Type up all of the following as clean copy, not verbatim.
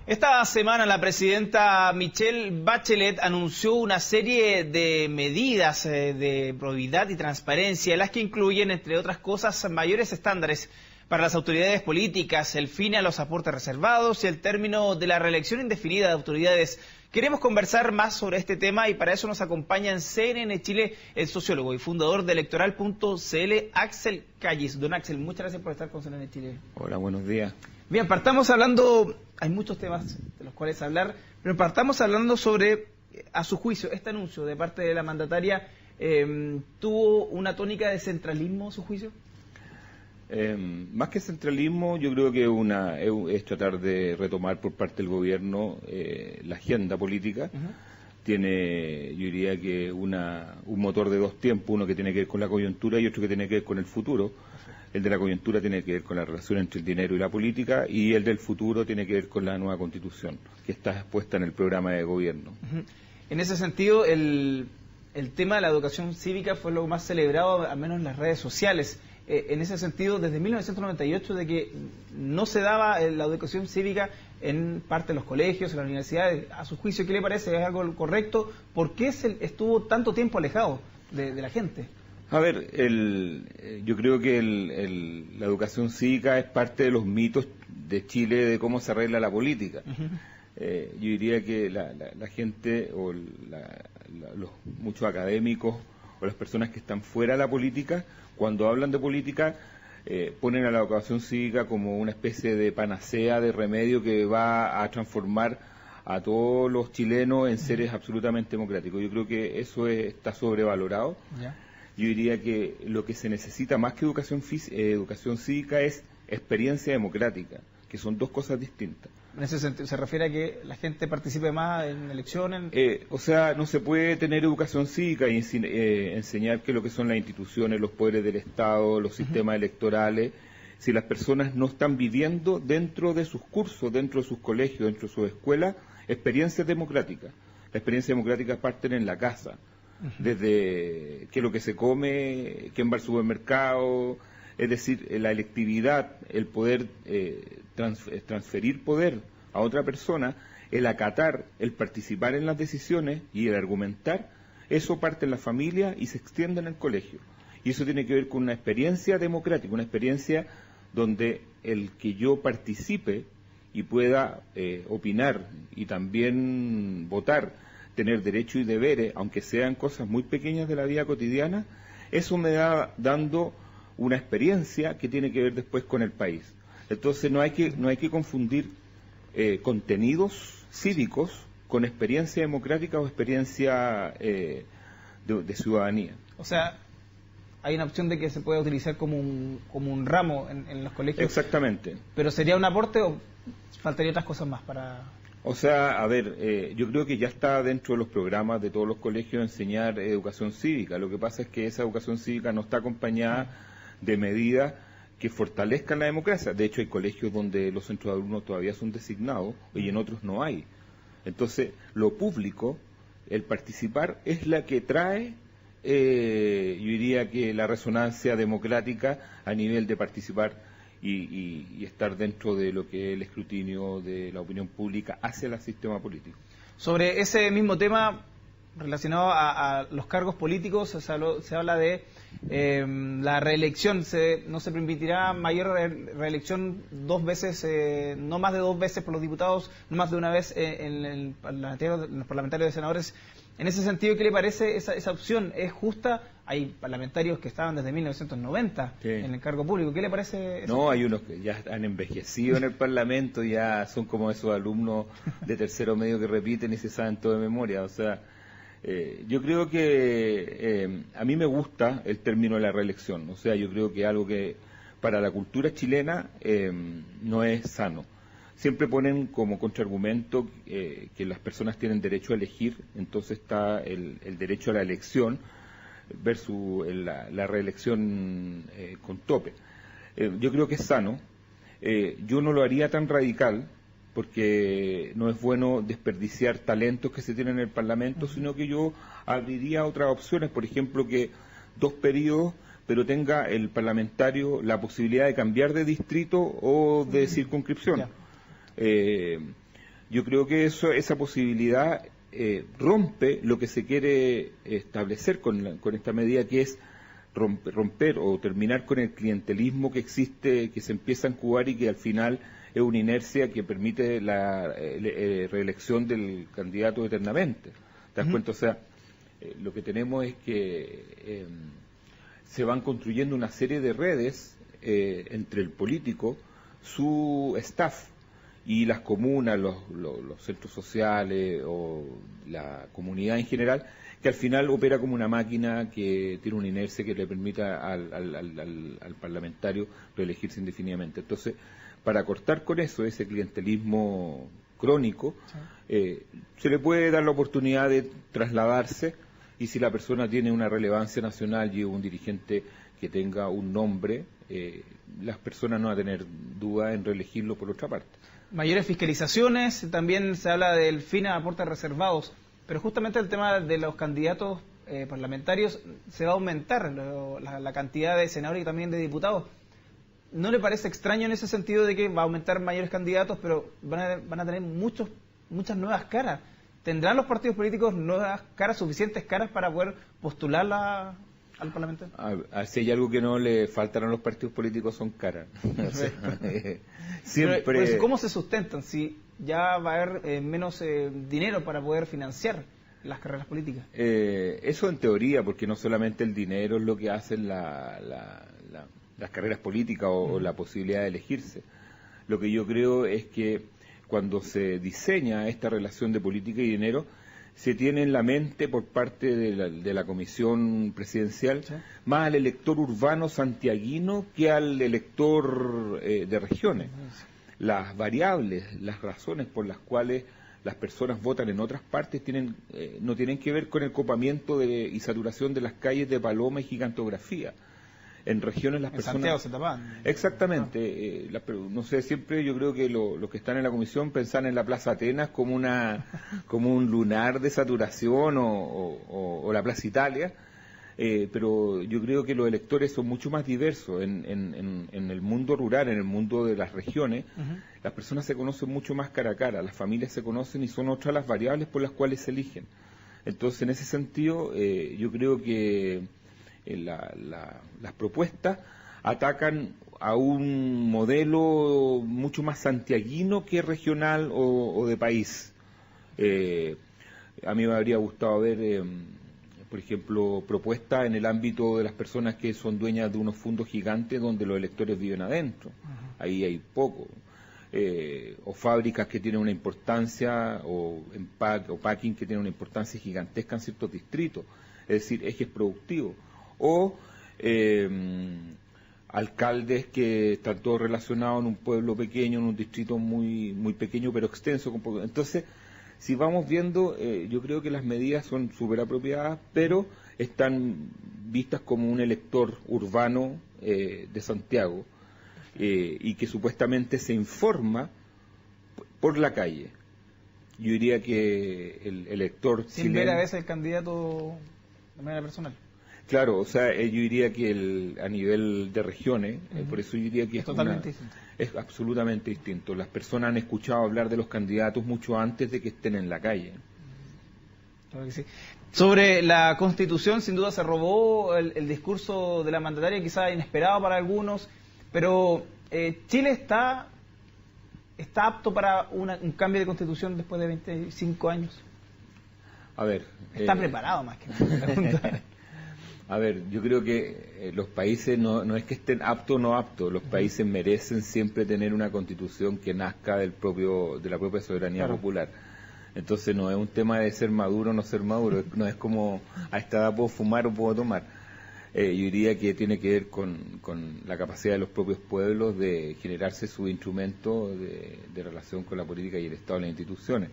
Esta semana la presidenta Michelle Bachelet anunció una serie de medidas de probidad y transparencia, las que incluyen, entre otras cosas, mayores estándares para las autoridades políticas, el fin a los aportes reservados y el término de la reelección indefinida de autoridades. Queremos conversar más sobre este tema y para eso nos acompaña en CNN Chile el sociólogo y fundador de Electoral.cl, Axel Callis. Don Axel, muchas gracias por estar con CNN Chile. Hola, buenos días. Bien, partamos hablando, hay muchos temas de los cuales hablar, pero partamos hablando sobre, a su juicio, este anuncio de parte de la mandataria, ¿tuvo una tónica de centralismo a su juicio? Más que centralismo, yo creo que es tratar de retomar por parte del gobierno la agenda política. Tiene, yo diría que un motor de dos tiempos, uno que tiene que ver con la coyuntura y otro que tiene que ver con el futuro. El de la coyuntura tiene que ver con la relación entre el dinero y la política, y el del futuro tiene que ver con la nueva constitución, que está expuesta en el programa de gobierno. En ese sentido, el tema de la educación cívica fue lo más celebrado, al menos en las redes sociales. En ese sentido, desde 1998, de que no se daba la educación cívica en parte de los colegios, en las universidades. A su juicio, ¿qué le parece? ¿Es algo correcto? ¿Por qué estuvo tanto tiempo alejado de la gente? A ver, yo creo que la educación cívica es parte de los mitos de Chile de cómo se arregla la política. Yo diría que la gente o muchos académicos o las personas que están fuera de la política, cuando hablan de política, ponen a la educación cívica como una especie de panacea, de remedio que va a transformar a todos los chilenos en seres absolutamente democráticos. Yo creo que eso está sobrevalorado. ¿Ya? Yo diría que lo que se necesita más que educación cívica es experiencia democrática, que son dos cosas distintas. En ese sentido, ¿se refiere a que la gente participe más en elecciones? O sea, no se puede tener educación cívica y enseñar qué es lo que son las instituciones, los poderes del Estado, los sistemas electorales, si las personas no están viviendo dentro de sus cursos, dentro de sus colegios, dentro de sus escuelas, experiencias democráticas. Las experiencias democráticas parten en la casa, desde qué es lo que se come, quién va al supermercado, es decir, la electividad, el poder transferir poder a otra persona, el acatar, el participar en las decisiones y el argumentar, eso parte en la familia y se extiende en el colegio. Y eso tiene que ver con una experiencia democrática, una experiencia donde el que yo participe y pueda opinar y también votar, tener derechos y deberes, aunque sean cosas muy pequeñas de la vida cotidiana, eso me da dando una experiencia que tiene que ver después con el país. Entonces no hay que confundir contenidos cívicos con experiencia democrática o experiencia de ciudadanía. O sea, hay una opción de que se pueda utilizar como un ramo en los colegios. Exactamente. ¿Pero sería un aporte o faltaría otras cosas más para...? O sea, a ver, yo creo que ya está dentro de los programas de todos los colegios enseñar educación cívica. Lo que pasa es que esa educación cívica no está acompañada de medidas que fortalezcan la democracia. De hecho, hay colegios donde los centros de alumnos todavía son designados y en otros no hay. Entonces, lo público, el participar, es la que trae, yo diría que la resonancia democrática a nivel de participar y estar dentro de lo que es el escrutinio de la opinión pública hacia el sistema político. Sobre ese mismo tema, relacionado a los cargos políticos, se habla de la reelección. No se permitirá mayor reelección dos veces, no más de dos veces por los diputados, no más de una vez en los parlamentarios de senadores. En ese sentido, ¿qué le parece esa opción? ¿Es justa? Hay parlamentarios que estaban desde 1990 en el cargo público. ¿Qué le parece eso? No, hay unos que ya han envejecido en el Parlamento, ya son como esos alumnos de tercero medio que repiten y se saben todo de memoria. O sea, yo creo que a mí me gusta el término de la reelección. O sea, yo creo que algo que para la cultura chilena no es sano. Siempre ponen como contraargumento que las personas tienen derecho a elegir, entonces está el derecho a la elección versus la reelección con tope. Yo creo que es sano. Yo no lo haría tan radical, porque no es bueno desperdiciar talentos que se tienen en el Parlamento, sino que yo abriría otras opciones, por ejemplo, que 2 periodos, pero tenga el parlamentario la posibilidad de cambiar de distrito o de circunscripción. Yo creo que esa posibilidad rompe lo que se quiere establecer con esta medida, que es romper o terminar con el clientelismo que existe, que se empieza a incubar y que al final es una inercia que permite la reelección del candidato eternamente. ¿Te das cuenta? O sea, lo que tenemos es que se van construyendo una serie de redes entre el político, su staff y las comunas, los centros sociales o la comunidad en general, que al final opera como una máquina que tiene una inercia que le permita al parlamentario reelegirse indefinidamente. Entonces, para cortar con eso, ese clientelismo crónico, se le puede dar la oportunidad de trasladarse, y si la persona tiene una relevancia nacional y un dirigente que tenga un nombre, las personas no van a tener duda en reelegirlo por otra parte. Mayores fiscalizaciones, también se habla del fin a aportes reservados, pero justamente el tema de los candidatos parlamentarios se va a aumentar la cantidad de senadores y también de diputados. ¿No le parece extraño en ese sentido de que va a aumentar mayores candidatos, pero van a tener muchas nuevas caras? ¿Tendrán los partidos políticos nuevas caras, suficientes caras para poder postularla al Parlamento? Si hay algo que no le faltan a los partidos políticos son caras. Siempre. Pero, ¿cómo se sustentan si ya va a haber menos dinero para poder financiar las carreras políticas? Eso en teoría, porque no solamente el dinero es lo que hacen las carreras políticas o la posibilidad de elegirse. Lo que yo creo es que cuando se diseña esta relación de política y dinero, se tiene en la mente por parte de la comisión presidencial, ¿sí?, más al elector urbano santiaguino que al elector de regiones. Las variables, las razones por las cuales las personas votan en otras partes no tienen que ver con el copamiento y saturación de las calles de paloma y gigantografía. En regiones las personas... Santiago se tapan. Exactamente. No sé, siempre yo creo que los que están en la comisión pensan en la Plaza Atenas como un lunar de saturación o la Plaza Italia, pero yo creo que los electores son mucho más diversos. En el mundo rural, en el mundo de las regiones, las personas se conocen mucho más cara a cara, las familias se conocen y son otras las variables por las cuales se eligen. Entonces, en ese sentido, yo creo que las propuestas atacan a un modelo mucho más santiaguino que regional o de país. A mí me habría gustado ver, por ejemplo, propuestas en el ámbito de las personas que son dueñas de unos fondos gigantes donde los electores viven adentro. Ahí hay poco. O fábricas que tienen una importancia, o packing que tienen una importancia gigantesca en ciertos distritos, es decir, ejes productivos. O alcaldes que están todos relacionados en un pueblo pequeño, en un distrito muy muy pequeño pero extenso. Entonces, si vamos viendo, yo creo que las medidas son súper apropiadas, pero están vistas como un elector urbano de Santiago y que supuestamente se informa por la calle. Yo diría que el elector... Sin ver a veces el candidato de manera personal. Claro, o sea, yo diría que a nivel de regiones, por eso yo diría que es totalmente distinto. Es absolutamente distinto. Las personas han escuchado hablar de los candidatos mucho antes de que estén en la calle. Claro que sí. Sobre la Constitución, sin duda se robó el discurso de la mandataria, quizá inesperado para algunos, pero Chile está apto para un cambio de Constitución después de 25 años. A ver. ¿Está preparado más que nada? A ver, yo creo que los países no es que estén aptos o no aptos, los países merecen siempre tener una constitución que nazca de la propia soberanía popular. Entonces no es un tema de ser maduro o no ser maduro, no es como a esta edad puedo fumar o puedo tomar. Yo diría que tiene que ver con la capacidad de los propios pueblos de generarse su instrumento de relación con la política y el Estado y las instituciones.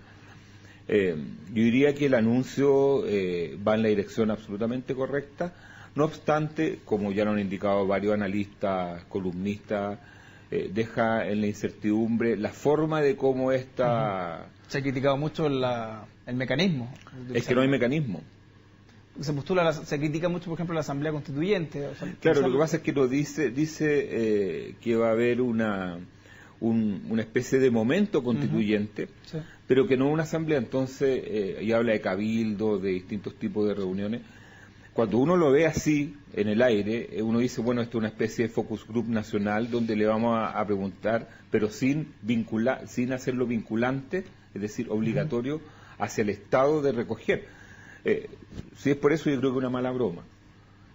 Yo diría que el anuncio va en la dirección absolutamente correcta, no obstante, como ya lo han indicado varios analistas, columnistas, deja en la incertidumbre la forma de cómo esta... Se ha criticado mucho el mecanismo. Es que no hay mecanismo. Se critica mucho, por ejemplo, la Asamblea Constituyente. Claro, lo que pasa es que dice que va a haber una una especie de momento constituyente, sí, pero que no una asamblea. Entonces, y habla de cabildo, de distintos tipos de reuniones. Cuando uno lo ve así, en el aire, uno dice, bueno, esto es una especie de focus group nacional donde le vamos a preguntar, pero sin hacerlo vinculante, es decir, obligatorio hacia el Estado de recoger. Si es por eso, yo creo que es una mala broma.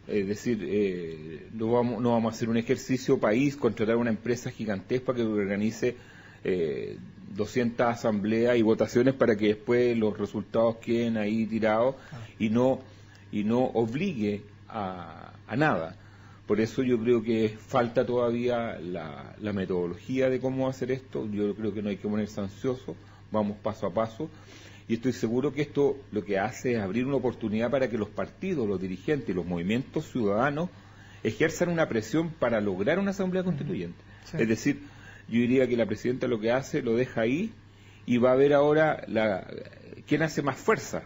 Es decir, no vamos a hacer un ejercicio país, contratar una empresa gigantesca que organice 200 asambleas y votaciones para que después los resultados queden ahí tirados y no obligue a nada. Por eso yo creo que falta todavía la metodología de cómo hacer esto. Yo creo que no hay que ponerse ansioso, vamos paso a paso. Y estoy seguro que esto lo que hace es abrir una oportunidad para que los partidos, los dirigentes y los movimientos ciudadanos ejerzan una presión para lograr una asamblea constituyente. Sí. Es decir, yo diría que la presidenta lo que hace, lo deja ahí y va a ver ahora quién hace más fuerza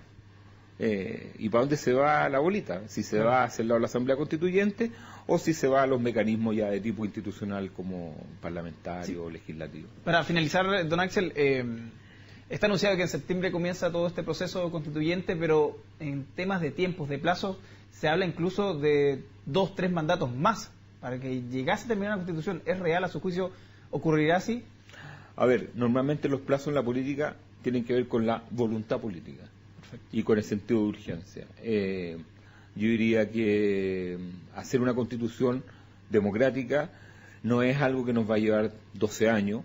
y para dónde se va la bolita, si se va hacia el lado de la asamblea constituyente o si se va a los mecanismos ya de tipo institucional como parlamentario o legislativo. Para finalizar, don Axel, está anunciado que en septiembre comienza todo este proceso constituyente, pero en temas de tiempos, de plazos, se habla incluso de 2, 3 mandatos más para que llegase a terminar la Constitución. ¿Es real, a su juicio, ocurrirá así? A ver, normalmente los plazos en la política tienen que ver con la voluntad política. Perfecto. Y con el sentido de urgencia. Yo diría que hacer una Constitución democrática no es algo que nos va a llevar 12 años.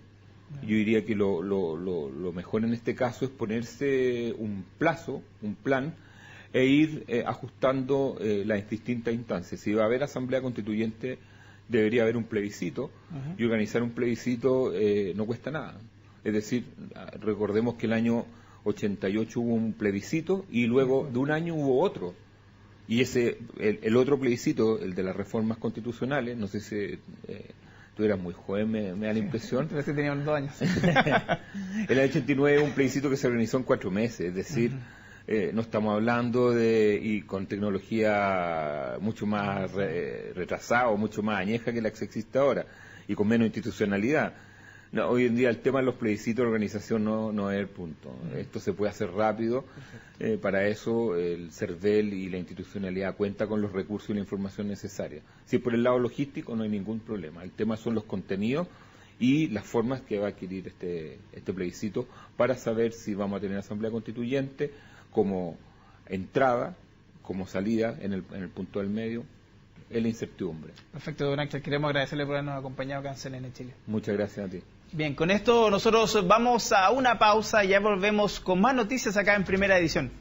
Yo diría que lo mejor en este caso es ponerse un plazo, un plan, e ir ajustando las distintas instancias. Si va a haber asamblea constituyente, debería haber un plebiscito, y organizar un plebiscito no cuesta nada. Es decir, recordemos que el año 88 hubo un plebiscito, y luego de un año hubo otro. Y el otro plebiscito, el de las reformas constitucionales, no sé si... tú eras muy joven, me da la impresión. Pero sí tenía unos 2 años. El 89 es un plebiscito que se organizó en 4 meses, es decir, no estamos hablando y con tecnología mucho más retrasada o mucho más añeja que la que existe ahora, y con menos institucionalidad. No, hoy en día el tema de los plebiscitos de organización no es el punto. Esto se puede hacer rápido. Para eso el CERVEL y la institucionalidad cuenta con los recursos y la información necesaria. Si por el lado logístico no hay ningún problema. El tema son los contenidos y las formas que va a adquirir este plebiscito para saber si vamos a tener asamblea constituyente como entrada, como salida en el punto del medio. Es la incertidumbre. Perfecto, don Axel. Queremos agradecerle por habernos acompañado acá en CNN Chile. Muchas gracias a ti. Bien, con esto nosotros vamos a una pausa y ya volvemos con más noticias acá en Primera Edición.